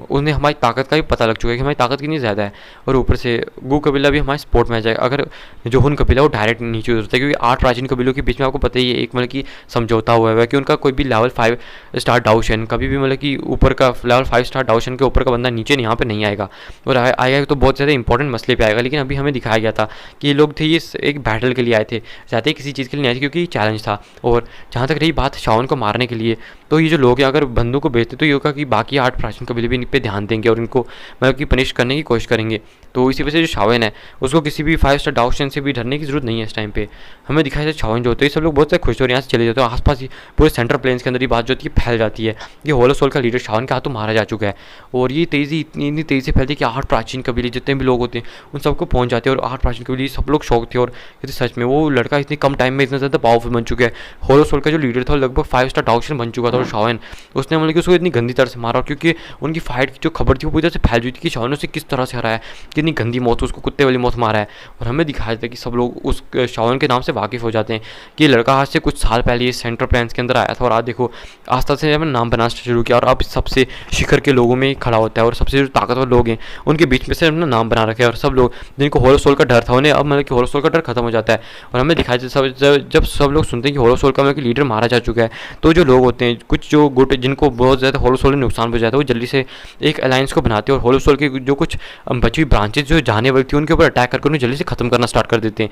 उन्हें हमारी ताकत का भी पता लग चुका है कि हमारी ताकत कितनी ज़्यादा है, और ऊपर से गू कबीला भी हमारे सपोर्ट में आ जाएगा अगर जो हुन कबीला वो डायरेक्ट नीचे उतरता है। क्योंकि 8 प्राचीन कबीलों के बीच में आपको पता ही है एक मतलब कि समझौता हुआ है कि उनका कोई भी लेवल 5 स्टार डाउशन कभी भी मतलब कि ऊपर का लेवल 5 स्टार डाउशन के ऊपर का बंदा नीचे यहाँ पे नहीं आएगा, और आएगा तो बहुत ज़्यादा इंपॉर्टेंट मसले पे आएगा। लेकिन अभी हमें दिखाया गया था कि ये लोग थे ये एक बैटल के लिए आए थे, ज़्यादा ही किसी चीज़ के लिए नहीं आए थे, क्योंकि चैलेंज था। और जहाँ तक रही बात शाओन को मारने के लिए, तो ये जो लोग हैं अगर बंदों को बेचते तो ये होगा कि बाकी 8 प्राचीन कबीले भी इन पे ध्यान देंगे और इनको मतलब कि पनिश करने की कोशिश करेंगे। तो इसी वजह से जो शाओन है उसको किसी भी 5 स्टार डाउशन से भी डरने की जरूरत नहीं है इस टाइम पे। हमें दिखाया जाए शाओन जो होते हैं सब लोग बहुत ज़्यादा खुश हो रहे हैं, यहाँ से चले जाते हैं आसपास ही पूरे सेंट्रल प्लेन्स के अंदर ये बात जो होती है फैल जाती है कि होलो सोल का लीडर शाओन के हाथों मारा जा चुका है। और ये तेज़ी इतनी तेज़ी से फैलती है कि 8 प्राचीन कबीले जितने भी लोग होते हैं उन सबको पहुँच जाते हैं, और 8 प्राचीन कबीले सब लोग शौक थे और कहते सच में वो लड़का इतनी कम टाइम में इतना ज़्यादा पावरफुल बन चुका है। होलो सोल का जो लीडर था लगभग 5 स्टार डाउशन बन चुका था, और शाओन उसने मतलब कि उसको इतनी गंदी तरह से मारा, क्योंकि उनकी फाइट की जो खबर थी वो पूरी तरह से फैल चुकी थी कि शाओन ने उसे किस तरह से हराया, कितनी गंदी मौत, उसको कुत्ते वाली मौत मारा है। और हमें दिखाया जाता है कि सब लोग उस शाओन के नाम से वाकिफ़ हो जाते हैं कि ये लड़का आज से कुछ साल पहले ये सेंट्रल प्लान्स के अंदर आया था और आज देखो आस्ता से हमें नाम बनाना शुरू किया और अब सबसे शिखर के लोगों में खड़ा होता है और सबसे जो ताकतवर लोग हैं उनके बीच में से अपना नाम बना रखे और सब लोग जिनको होलो सोल का डर था उन्हें अब मतलब कि होलो सोल का डर खत्म हो जाता है। और हमें दिखाया जब सब लोग सुनते हैं कि होलो सोल का मतलब कि लीडर मारा जा चुका है, तो जो लोग होते हैं कुछ जो गुट जिनको बहुत ज़्यादा होलो सोल ने नुकसान पहुंचाया था वो जल्दी से एक अलायंस को बनाते हैं और होलो सोल की जो कुछ बची हुई ब्रांचेज जो जाने वाली थी उनके ऊपर अटैक करके उन्हें जल्दी से खत्म करना स्टार्ट कर देते हैं,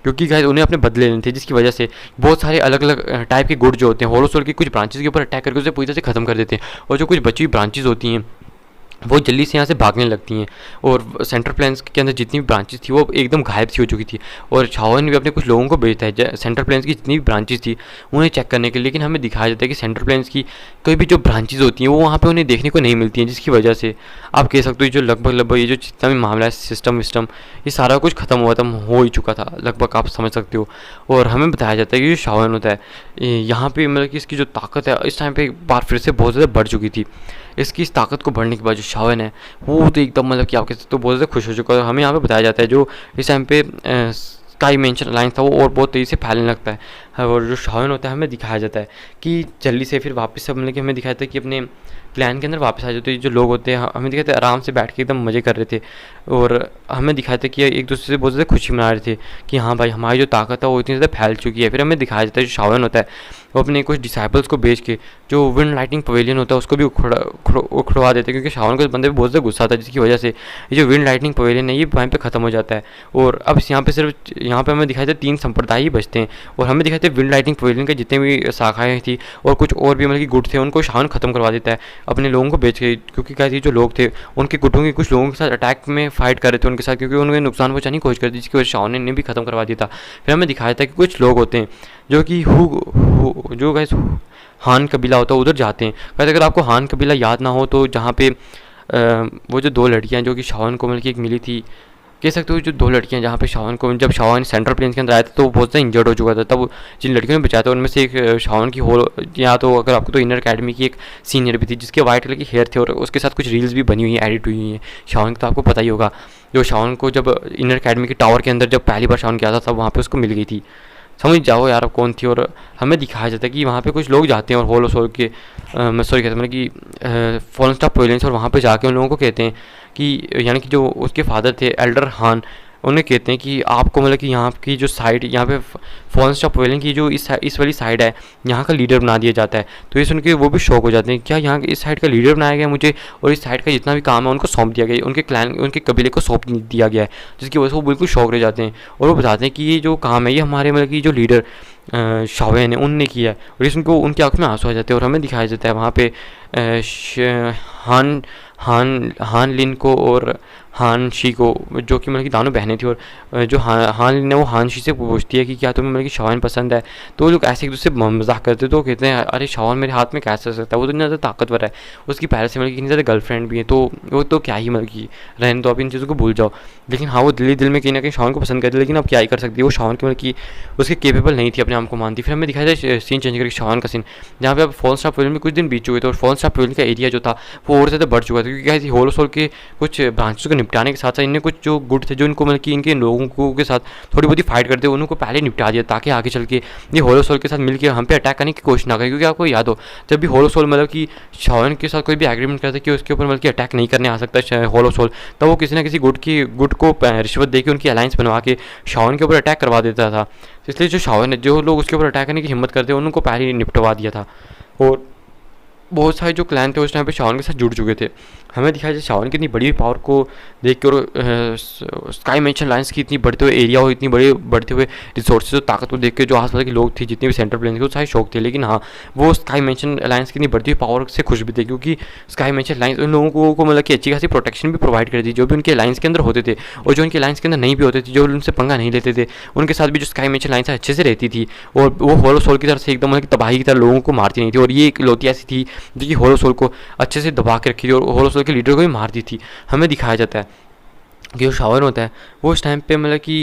क्योंकि गाइस उन्हें अपने बदले लेने थे, जिसकी वजह से बहुत सारे अलग अलग टाइप के गुट जो होते हैं होलो सोल की कुछ ब्रांचेज के ऊपर अटैक करके उसे पूरी तरह से खत्म कर देते हैं और जो कुछ बची हुई ब्रांचेज होती हैं वो जल्दी से यहाँ से भागने लगती हैं और सेंट्रल प्लान्स के अंदर जितनी भी ब्रांचेस थी वो एकदम गायब सी हो चुकी थी। और शाओन ने भी अपने कुछ लोगों को भेजता है सेंट्रल प्लान्स की जितनी भी ब्रांचेस थी उन्हें चेक करने के लिए, लेकिन हमें दिखाया जाता है कि सेंट्रल प्लान्स की कोई भी जो ब्रांचेज होती हैं वो वहाँ पे उन्हें देखने को नहीं मिलती हैं, जिसकी वजह से आप कह सकते हो जो लगभग ये जो जितना भी मामला है सिस्टम विस्टम ये सारा कुछ खत्म हो ही चुका था लगभग, आप समझ सकते हो। और हमें बताया जाता है कि जो शाओन होता है यहाँ पे मतलब कि इसकी जो ताकत है इस टाइम पे एक बार फिर से बहुत ज़्यादा बढ़ चुकी थी। इसकी इस ताकत को बढ़ने के बाद जो शाओन है वो तो एकदम मतलब कि आपके तो बहुत ज़्यादा खुश हो चुका है। हमें यहाँ पे बताया जाता है जो इस टाइम पे स्काई मेंशन अलायंस था वो और बहुत तेज़ी से फैलने लगता है और जो शाओन होता है हमें दिखाया जाता है कि जल्दी से फिर वापस से मतलब कि हमें दिखाया जाता है कि अपने प्लान के अंदर वापस आ जाते हैं। जो लोग होते हैं हमें दिखाते हैं आराम से बैठ के एकदम मज़े कर रहे थे और हमें दिखाया था कि एक दूसरे से बहुत ज़्यादा खुशी मना रहे थे कि हाँ भाई हमारी जो ताकत है वो इतनी ज़्यादा फैल चुकी है। फिर हमें दिखाया जाता है जो शाओन होता है वो अपने कुछ डिसाइपल्स को भेज के जो विंड लाइटिंग पवेलियन होता है उसको भी उखड़वा देते हैं, क्योंकि शाओन के बंदे पे बहुत ज़्यादा गुस्सा था, जिसकी वजह से ये जो विंड लाइटिंग पवेलियन है ये वहीं पे ख़त्म हो जाता है। और अब यहाँ पे सिर्फ यहाँ पे हमें दिखाया जाता है 3 संप्रदाय ही बचते हैं और हमें दिखाते हैं विंड लाइटिंग पवेलियन के जितने भी शाखाएँ थी और कुछ और भी मतलब कि गुट थे उनको शाओन ख़त्म करवा देता है अपने लोगों को बेच के, क्योंकि क्या थी जो लोग थे उनके गुटों के कुछ लोगों के साथ अटैक में फाइट कर रहे थे उनके साथ, क्योंकि उन्हें नुकसान पहुंचाने की कोशिश कर दी, जिसकी वजह से शाओन ने भी खत्म करवा दिया था। फिर हमें दिखाया था कि कुछ लोग होते हैं जो कि जो गाइस हान कबीला होता है उधर जाते हैं। कहते अगर आपको हान कबीला याद ना हो तो जहाँ पे वो जो 2 लड़कियाँ जो कि शाओन को मतलब कि एक मिली थी, कह सकते हो जो 2 लड़कियां जहाँ पे शाओन को जब शाओन सेंट्रल प्लेन्स के अंदर आया था तो वो बहुत ज़्यादा इंजर्ड हो चुका था, तब जिन लड़कियों ने बचाया था उनमें से एक शाओन की हो या तो अगर आपको तो इनर अकेडमी की एक सीनियर भी थी जिसके वाइट कलर की हेयर थे और उसके साथ कुछ रील्स भी बनी हुई हैं, एडिट हुई हैं शाओन की, तो आपको पता ही होगा जो शाओन को जब इनर अकेडमी के टावर के अंदर जब पहली बार शाओन गया था तब वहाँ पर उसको मिल गई थी। समझ जाओ यार अब कौन थी। और हमें दिखाया जाता है कि वहाँ पे कुछ लोग जाते हैं और होलो सोल के सॉरी कहते हैं मतलब कि फॉलन स्टार पवेलियंस और वहाँ पे जाके उन लोगों को कहते हैं कि यानी कि जो उसके फादर थे एल्डर हान उन्हें कहते हैं कि आपको मतलब कि यहाँ की जो साइड यहाँ पे फॉलन स्टार पवेलियन की जो इस वाली साइड है यहाँ का लीडर बना दिया जाता है। तो ये सुन के वो भी शौक हो जाते हैं क्या यहाँ इस साइड का लीडर बनाया गया मुझे और इस साइड का जितना भी काम है उनको सौंप दिया गया, उनके क्लैन उनके कबीले को सौंप दिया गया है, जिसकी वजह से वो बिल्कुल शौक रह जाते हैं और वो बताते हैं कि ये जो काम है ये हमारे मतलब कि जो लीडर शाओन ने उनने किया है और इस उनको उनकी आँख में आंसू आ जाते हैं। और हमें दिखाया जाता है वहाँ पे हान हान हान लिन को और हान शी को जो कि मतलब कि दोनों बहनें थी और जो हान लिन है वो हान शी से पूछती है कि क्या तुम्हें मतलब कि शाओन पसंद है, तो वो लोग ऐसे एक दूसरे से मजाक करते तो कहते हैं अरे शाओन मेरे हाथ में कैसे सकता है, वो तो इतना ज़्यादा ताकतवर है, उसकी पहले से मतलब कि इतनी ज़्यादा गर्लफ्रेंड भी है तो वो तो क्या ही मतलब कि रहने दो, आप इन चीज़ों को भूल जाओ। लेकिन हाँ वो दिल में कहीं ना कहीं शाओन को पसंद करती है, लेकिन अब क्या ही कर सकती है, वो शाओन की मतलब कि उसके केपेबल नहीं थी अपने आप को मानती। फिर हमें दिखाया जाए सीन चेंज करके शाओन का सीन जहाँ पे अब फॉलन स्टार पवेलियन में कुछ दिन बीत चुके थे और फॉलन स्टार पवेलियन का एरिया जो था वो और ज़्यादा बढ़ चुका था, क्योंकि क्या होलो सोल के कुछ ब्रांचेस को निपटाने के साथ साथ इनने कुछ जो गुट थे जो इनको मतलब कि इनके लोगों के साथ थोड़ी बहुत फाइट करते हैं उनको पहले निपटा दिया ताकि आगे चल के ये होलो सोल के साथ मिलकर हम पे अटैक करने की कोशिश ना करें। क्योंकि आपको याद हो जब भी होलो सोल मतलब कि शाओन के साथ कोई भी एग्रीमेंट करता है कि उसके ऊपर मतलब कि अटैक नहीं करने आ सकता है होलो सोल, तब वो किसी ना किसी गुट को रिश्वत देकर उनकी अलायंस बनवा के शाओन के ऊपर अटैक करवा देता था। इसलिए जो शाओन है जो लोग उसके ऊपर अटैक करने की हिम्मत करते हैं उनको पहले ही निपटवा दिया था और बहुत सारे जो क्लैन थे उस टाइम पे शाओन के साथ जुड़ चुके थे। हमें दिखाया जाए शाओन की इतनी बड़ी पावर को देख के और स्काई मेंशन लाइन्स की इतनी बढ़ते हुए एरिया हो, इतनी बड़ी बढ़ते हुए रिसोर्सेज और ताकत को देख के जो आसपास के लोग थे जितने भी सेंट्रल प्लेन थे वो सारे शौक थे। लेकिन हाँ वो स्काई मेंशन अलायंस की इतनी बढ़ती हुई पावर से खुश भी थे, क्योंकि स्काई मेंशन अलायंस उन लोगों को मतलब कि अच्छी खासी प्रोटेक्शन भी प्रोवाइड करती थी जो भी उनके अलायंस के अंदर होते थे, और जो उनके अलायंस के अंदर नहीं भी होते थे जो उनसे पंगा नहीं लेते थे उनके साथ भी जो स्काई मेंशन अलायंस अच्छे से रहती थी और वो होलो सोल की तरफ से एकदम मतलब तबाही की तरह लोगों को मारती नहीं थी। और ये एक इकलौती ऐसी थी जो कि होलो सोल को अच्छे से दबा के रखी थी और होलो सोल के लीडर को भी मार दी थी, हमें दिखाया जाता है। कि जो शावन होता है वो उस टाइम पे मतलब कि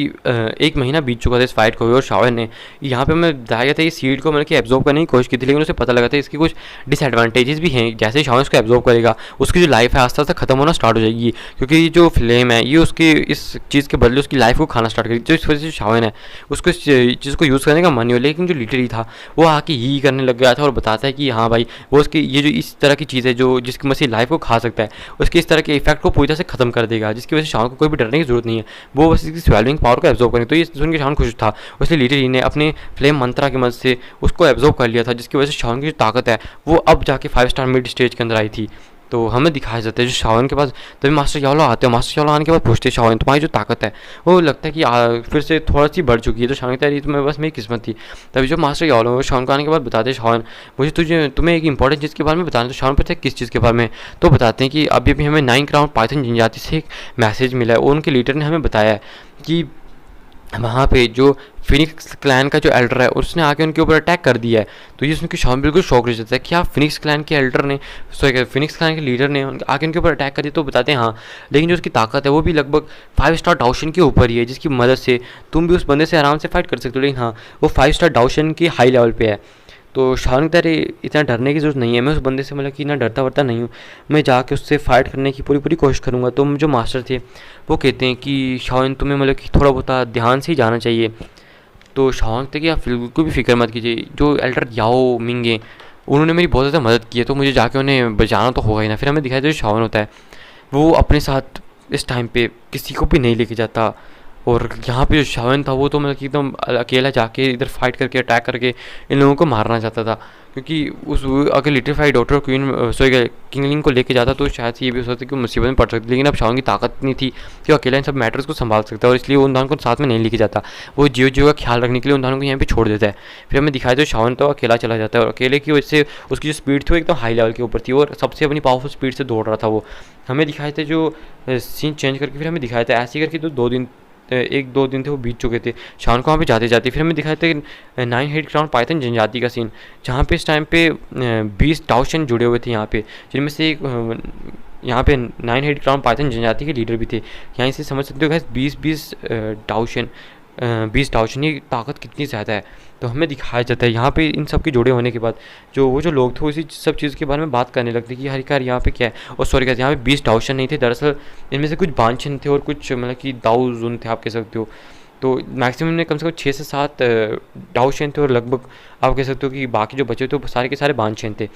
1 महीना बीत चुका था इस फाइट को हुए, और शावन ने यहाँ पे मैं बताया गया था ये सीड को मतलब कि एब्जॉर्ब करने की कोशिश की थी, लेकिन उसे पता लगा था इसकी कुछ डिसएडवांटेजेस भी हैं। जैसे ही शावन इसको एब्जॉर्ब करेगा उसकी जो लाइफ है आस्ते आस्ते खत्म होना स्टार्ट हो जाएगी, क्योंकि जो फ्लेम है ये उसकी इस चीज़ के बदले उसकी लाइफ को खाना स्टार्ट करेगी। तो इस वजह से शावन है उसको इस चीज़ को यूज़ करने का मन नहीं हो, लेकिन जो लीडर ही था वो आके ही करने लग गया था और बताता है कि हाँ भाई वो उसकी ये जो इस तरह की चीज़ है जो जिसकी मसीह लाइफ को खा सकता है, उसके इस तरह के इफेक्ट को पूरी तरह से खत्म कर देगा, जिसकी वजह से शावन को कोई भी डरने की जरूरत नहीं है, वो बस इसकी स्वेलिंग पावर को एब्जॉर्ब करेंगे। तो ये सुन के शावन खुश था, इसलिए लीडर ही ने अपने फ्लेम मंत्रा की मदद से उसको एब्जॉर्ब कर लिया था, जिसकी वजह से शावन की जो ताकत है वो अब जाके 5 स्टार मिड स्टेज के अंदर आई थी। तो हमें दिखाया जाता है जो शावन के पास तभी मास्टर यावलो आते हैं, मास्टर यावलो आने के बाद पूछते हैं शावन तुम्हारी जो ताकत है वो लगता है कि फिर से थोड़ा सी बढ़ चुकी है। तो शावन कहता है तो मैं बस मेरी किस्मत थी। तभी जो मास्टर यावलो शावन को आने के बाद बताते हैं शावन मुझे तुम्हें एक इंपॉर्टेंट चीज़ के बारे में बताना। तो शावन पूछते हैं किस चीज़ के बारे में, तो बताते हैं कि अभी अभी हमें 9 क्राउन पाइथन जनजाति से एक मैसेज मिला है और उनके लीडर ने हमें बताया है कि वहाँ पे जो फिनिक्स क्लैन का जो एल्डर है उसने आके उनके ऊपर अटैक कर दिया है। तो ये सुन के शावन बिल्कुल शॉक रह जाता है कि हाँ फिनिक्स क्लैन के एल्डर ने फिनिक्स क्लैन के लीडर ने आके उनके ऊपर अटैक कर दिया। तो बताते हैं हाँ लेकिन जो उसकी ताकत है वो भी लगभग 5 स्टार डाउशन के ऊपर ही है, जिसकी मदद से तुम भी उस बंदे से आराम से फाइट कर सकते हो। लेकिन हाँ वो 5 स्टार डाउशन की हाई लेवल पे है। तो शावन कहता है इतना डरने की ज़रूरत नहीं है, मैं उस बंदे से मतलब कि इतना डरता वरता नहीं हूँ, मैं जाके उससे फाइट करने की पूरी पूरी कोशिश करूँगा। तो जो मास्टर थे वो कहते हैं कि शावन तुम्हें मतलब कि थोड़ा बहुत ध्यान से ही जाना चाहिए। तो शावन कहते कि आप बिल्कुल भी फिक्र मत कीजिए, जो एल्डर याओ मिंगे उन्होंने मेरी बहुत ज़्यादा मदद की है, तो मुझे जाके उन्हें बचाना तो होगा ही ना। फिर हमें दिखाया जो शावन होता है वो अपने साथ इस टाइम पे किसी को भी नहीं लेके जाता, और यहाँ पे जो शावन था वो तो मतलब कि एकदम अकेला जाके इधर फाइट करके अटैक करके इन लोगों को मारना चाहता था, क्योंकि उस अगर लिटिफाइड डॉक्टर क्वीन सॉरी किंगलिंग को लेके जाता तो शायद ये भी हो सकता है कि मुसीबत में पड़ सकती। लेकिन अब शावन की ताकत नहीं थी कि वो अकेला इन सब मैटर्स को संभाल सकता है, और इसलिए उन दोनों को साथ में नहीं लेके जाता, वो जियो जियो का ख्याल रखने के लिए उन दोनों को यहाँ पे छोड़ देता है। फिर हमें दिखाया तो शावन तो अकेला चला जाता है, और अकेले की वजह से उसकी जो स्पीड थी वो एकदम हाई लेवल के ऊपर थी और सबसे अपनी पावरफुल स्पीड से दौड़ रहा था वो। हमें दिखाए थे जो सीन चेंज करके फिर हमें दिखाया था ऐसे करके तो 1-2 दिन थे वो बीत चुके थे शान को वहाँ पे जाते जाते। फिर हमें दिखाए थे 9 हेड क्राउन पाइथन जनजाति का सीन, जहाँ पे इस टाइम पे 20 डाउशन जुड़े हुए थे यहाँ पे, जिनमें से एक यहाँ पे 9 हेड क्राउन पाइथन जनजाति के लीडर भी थे। यहाँ से समझ सकते हो गैस 20 डाउशन 20 डाउशन की ताकत कितनी ज़्यादा है। तो हमें दिखाया जाता है यहाँ पे इन सब के जुड़े होने के बाद जो लोग थे उसी सब चीज़ के बारे में बात करने लगते कि हरिकार यहाँ पे क्या है। और सॉरी कहते यहाँ पे 20 डाउशन नहीं थे, दरअसल इनमें से कुछ बांछन थे और कुछ मतलब कि दाऊजुन थे आप कह सकते हो। तो मैक्सिमम में कम से कम 6 से 7 डाउशन थे और लगभग आप कह सकते हो कि बाकी जो बचे थे वो सारे के सारे बांछन थे।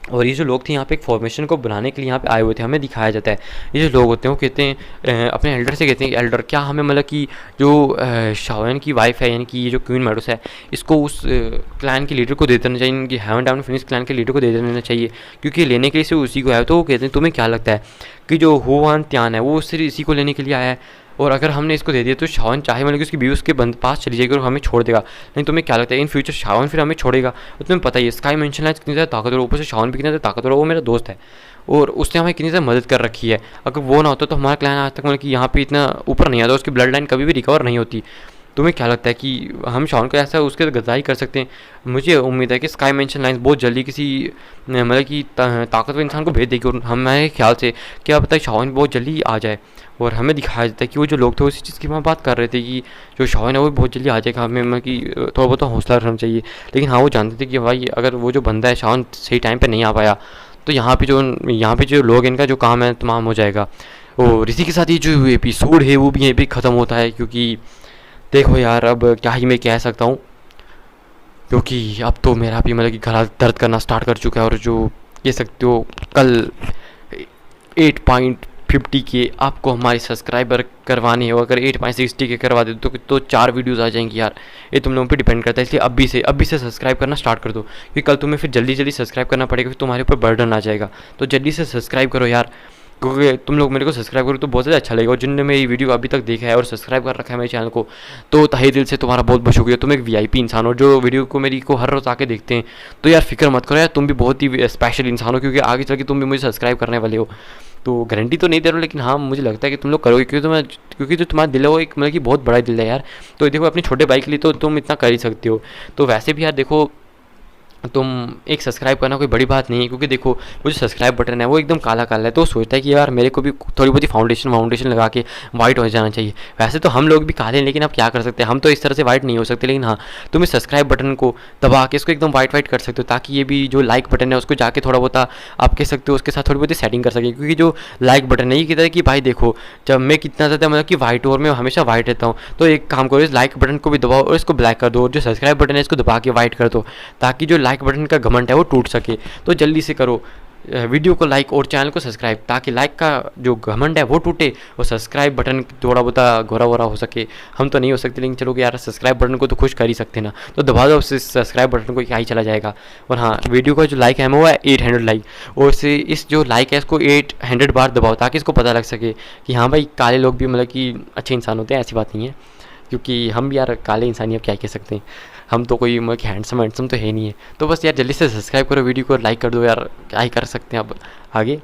और ये जो लोग थे यहाँ पे एक फॉर्मेशन को बनाने के लिए यहाँ पे आए हुए थे। हमें दिखाया जाता है ये जो लोग होते हैं वो कहते हैं अपने एल्डर से कहते हैं कि एल्डर क्या हमें मतलब कि जो शावन की वाइफ है यानी कि ये जो क्वीन मेडोस है इसको उस क्लैन के लीडर को दे देना चाहिए, इनकी हेवन डाउन फिनिश क्लैन के लीडर को दे देना चाहिए, क्योंकि लेने के लिए से उसी को आया। तो वो कहते हैं तुम्हें क्या लगता है कि जो हुआन त्यान है वो सिर्फ इसी को लेने के लिए आया है, और अगर हमने इसको दे दिया तो शावन चाहे मतलब कि उसकी बीवी उसके पास चली जाएगी और हमें छोड़ देगा। लेकिन तुम्हें क्या लगता है इन फ्यूचर शावन फिर हमें छोड़ेगा? तो तुम्हें पता ही है स्काई मेंशन लाइन्स कितनी ज़्यादा ताकतवर, ऊपर से शावन भी कितना ज़्यादा ताकतवर, वो मेरा दोस्त है और उसने हमें कितनी ज़्यादा मदद कर रखी है। अगर वो ना होता तो हमारा क्लैन आज तक मतलब कि यहाँ पे इतना ऊपर नहीं आता, उसकी ब्लड लाइन कभी भी रिकवर नहीं होती। तुम्हें क्या लगता है कि हम शावन को ऐसा उसके गद्दारी कर सकते हैं? मुझे उम्मीद है कि स्काई मेंशन लाइन्स बहुत जल्दी किसी मतलब कि ताकतवर इंसान को भेज देगी, और हमारे ख्याल से क्या पता है शावन बहुत जल्दी आ जाए। और हमें दिखाया जाता है कि वो जो लोग थे उसी चीज़ की वहाँ बात कर रहे थे कि जो शावन है वो बहुत जल्दी आ जाएगा, हमें मतलब कि थोड़ा बहुत हौसला रखना चाहिए। लेकिन हाँ वो जानते थे कि भाई अगर वो जो बंदा है शावन सही टाइम पर नहीं आ पाया तो यहाँ पे जो लोग इनका जो काम है तमाम हो जाएगा। और इसी के साथ ये जो एपिसोड है वो भी यहीं पे ख़त्म होता है, क्योंकि देखो यार अब क्या ही मैं कह सकता हूँ, क्योंकि अब तो मेरा भी मतलब कि गला दर्द करना स्टार्ट कर चुका है। और जो कह सकते हो कल 8.50 के आपको हमारे सब्सक्राइबर करवाने हो, अगर 8.60 के करवा दे तो 4 वीडियोस आ जाएंगी यार। ये तुम लोगों पे डिपेंड करता है, इसलिए अभी से सब्सक्राइब करना स्टार्ट कर दो, क्योंकि कल तुम्हें फिर जल्दी सब्सक्राइब करना पड़ेगा, फिर तुम्हारे ऊपर बर्डन आ जाएगा। तो जल्दी से सब्सक्राइब करो यार, क्योंकि तुम लोग मेरे को सब्सक्राइब करो तो बहुत ज़्यादा अच्छा लगेगा। और जिनने मेरी वीडियो अभी तक देखा है और सब्सक्राइब कर रखा है मेरे चैनल को, तो तहे दिल से तुम्हारा बहुत बहुत शुक्रिया। तुम एक वीआईपी इंसान हो जो वीडियो को मेरी को हर रोज़ आके देखते हैं। तो यार फिक्र मत करो यार, तुम भी बहुत ही स्पेशल इंसान हो, क्योंकि आगे चल के तुम भी मुझे सब्सक्राइब करने वाले हो। तो गारंटी तो नहीं दे रहा हूँ, लेकिन हाँ मुझे लगता है कि तुम लोग करोगे, क्योंकि जो तुम्हारा दिल है वो एक मतलब कि बहुत बड़ा दिल है यार। तो देखो अपने छोटे भाई के लिए तो तुम इतना कर ही सकते हो। तो वैसे भी यार देखो तुम एक सब्सक्राइब करना कोई बड़ी बात नहीं है, क्योंकि देखो वो जो सब्सक्राइब बटन है वो एकदम काला काला है, तो वो सोचता है कि यार मेरे को भी थोड़ी बहुत फाउंडेशन लगा के वाइट हो जाना चाहिए। वैसे तो हम लोग भी काले हैं, लेकिन अब क्या कर सकते हैं, हम तो इस तरह से वाइट नहीं हो सकते, लेकिन हाँ तुम इस सब्सक्राइब बटन को दबा के इसको एकदम वाइट वाइट कर सकते हो, ताकि ये भी जो लाइक बटन है उसको जाके थोड़ा बहुत आप कह सकते हो उसके साथ थोड़ी बहुत सेटिंग कर सके। क्योंकि जो लाइक बटन है ये कहता है कि भाई देखो जब मैं कितना ज़्यादा मतलब कि वाइट और मैं हमेशा वाइट रहता हूँ, तो एक काम करो इस लाइक बटन को भी दबाओ और इसको ब्लैक कर दो, और जो सब्सक्राइब बटन है इसको दबा के वाइट कर दो, ताकि जो लाइक बटन का घमंड है वो टूट सके। तो जल्दी से करो वीडियो को लाइक और चैनल को सब्सक्राइब, ताकि लाइक का जो घमंड है वो टूटे और सब्सक्राइब बटन थोड़ा बहुत गोरा वोरा हो सके। हम तो नहीं हो सकते, लेकिन चलो कि यार सब्सक्राइब बटन को तो खुश कर ही सकते ना, तो दबा दो उससे सब्सक्राइब बटन को, क्या ही चला जाएगा। और हाँ वीडियो का जो लाइक है वो है 800 लाइक, और इस जो लाइक है इसको 800 बार दबाओ, ताकि इसको पता लग सके कि हाँ भाई काले लोग भी मतलब कि अच्छे इंसान होते हैं, ऐसी बात नहीं है। क्योंकि हम भी यार काले इंसान ही, अब क्या कह सकते हैं, हम तो कोई मतलब कि हैंडसम तो है नहीं है। तो बस यार जल्दी से सब्सक्राइब करो, वीडियो को लाइक कर दो यार, क्या ही कर सकते हैं अब आगे।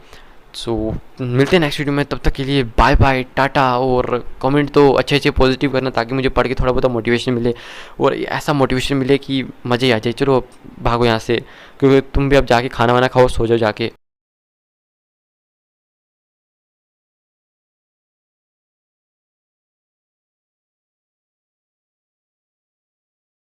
सो मिलते हैं नेक्स्ट वीडियो में, तब तक के लिए बाय बाय टाटा। और कमेंट तो अच्छे अच्छे पॉजिटिव करना, ताकि मुझे पढ़ के थोड़ा बहुत मोटिवेशन मिले, और ऐसा मोटिवेशन मिले कि मज़े ही आ जाए। चलो अब भागो यहाँ से, क्योंकि तुम भी अब जाके खाना वाना खाओ, सो जाओ जाके।